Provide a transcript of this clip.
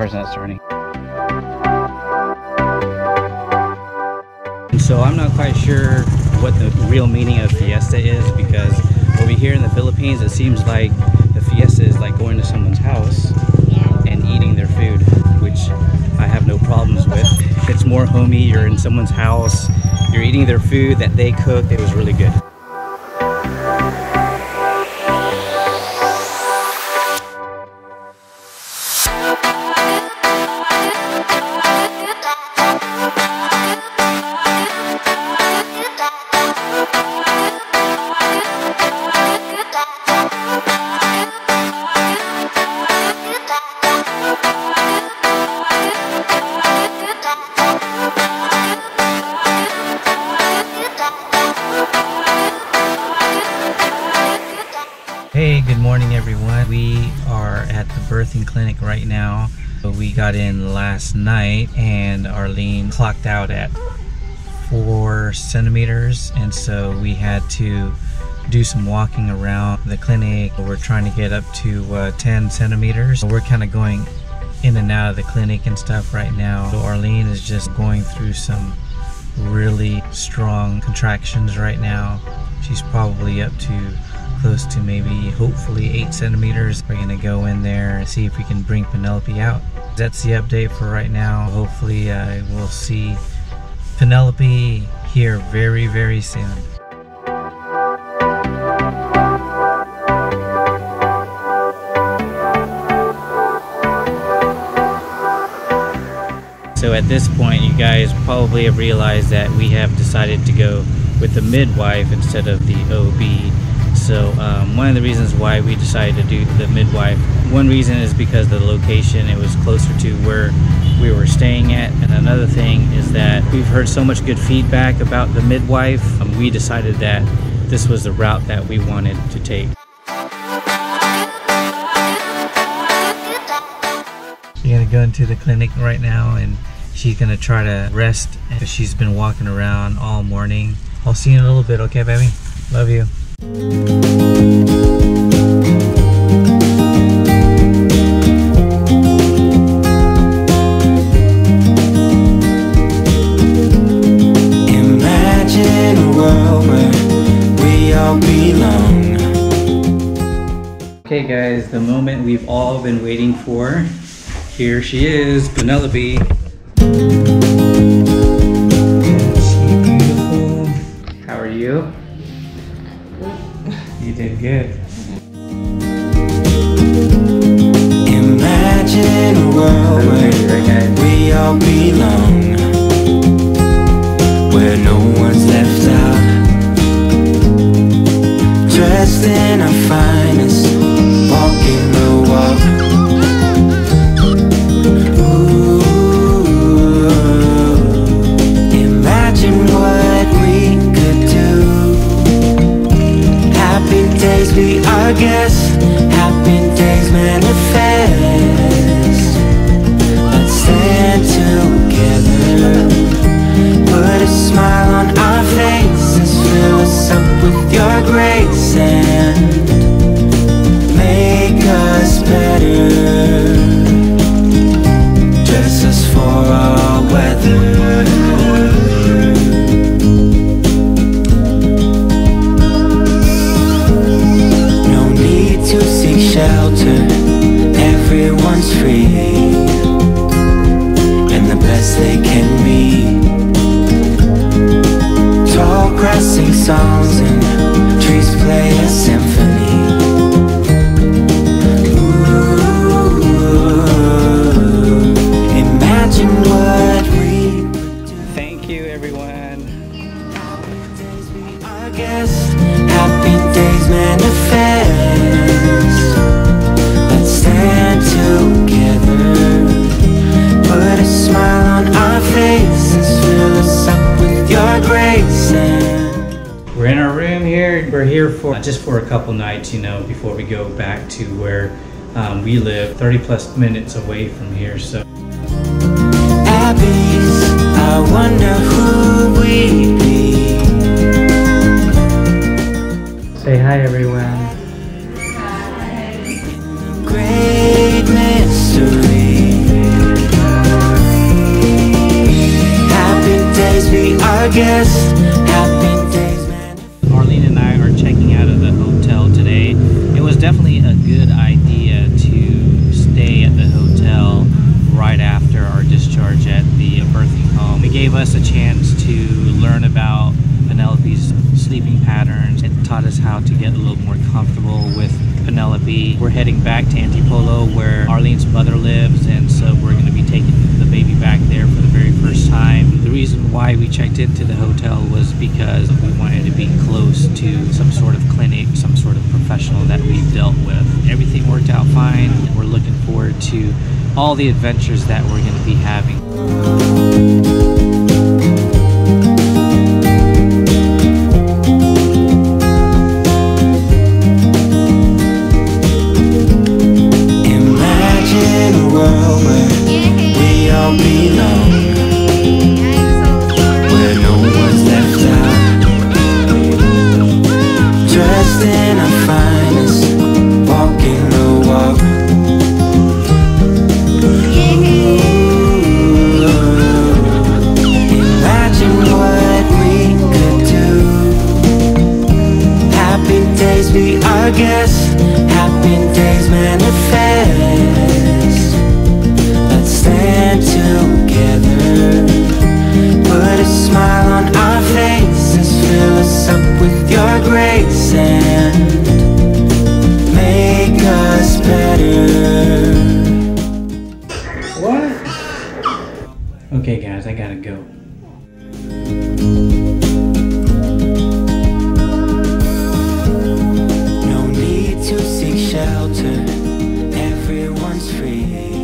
car's not starting. So I'm not quite sure what the real meaning of fiesta is, because over here in the Philippines it seems like the fiesta is like going to someone's house and eating their food, which I have no problems with. It's more homey, you're in someone's house, you're eating their food that they cooked. It was really good. Hey, good morning everyone. We are at the birthing clinic right now. We got in last night and Arlene clocked out at 4 centimeters, and so we had to do some walking around the clinic. We're trying to get up to 10 centimeters. We're kind of going in and out of the clinic and stuff right now. So Arlene is just going through some really strong contractions right now. She's probably up to close to maybe hopefully 8 centimeters. We're gonna go in there and see if we can bring Penelope out. That's the update for right now. Hopefully we'll see Penelope here very, very soon. So at this point, you guys probably have realized that we have decided to go with the midwife instead of the OB. So one of the reasons why we decided to do the midwife, one reason is because of the location. It was closer to where we were staying at, and another thing is that we've heard so much good feedback about the midwife. We decided that this was the route that we wanted to take. You're gonna go into the clinic right now and she's gonna try to rest. She's been walking around all morning. I'll see you in a little bit, okay baby? Love you. Imagine a world where we all belong. Okay guys, the moment we've all been waiting for. Here she is, Penelope. Isn't she beautiful? How are you? You did good. Imagine a world where we all belong, where no one's left out, dressed in our finest, walking the walk. Imagine what we could do. Happy days be our guest, happy days manifest. Let's stand together, put a smile on our faces, fill us up with your grace and make us better. Dress us for all weather. Shelter, everyone's free, and the best they can be. Tall grass sing songs and trees play a symphony. Ooh, imagine what we could do. Thank you everyone. Happy days be our guest, happy days manifest. Stand together, put a smile on our faces, fill us up with your grace. And we're in our room here. We're here for just for a couple nights, you know, before we go back to where we live, 30+ minutes away from here. So Abby's, I wonder who we'd be. say hi everyone. Great mystery. sleeping patterns. It taught us how to get a little more comfortable with Penelope. We're heading back to Antipolo where Arlene's mother lives, and so we're going to be taking the baby back there for the very first time. The reason why we checked into the hotel was because we wanted to be close to some sort of clinic, some sort of professional that we've dealt with. Everything worked out fine, and we're looking forward to all the adventures that we're going to be having. Okay guys, I gotta go. No need to seek shelter, everyone's free.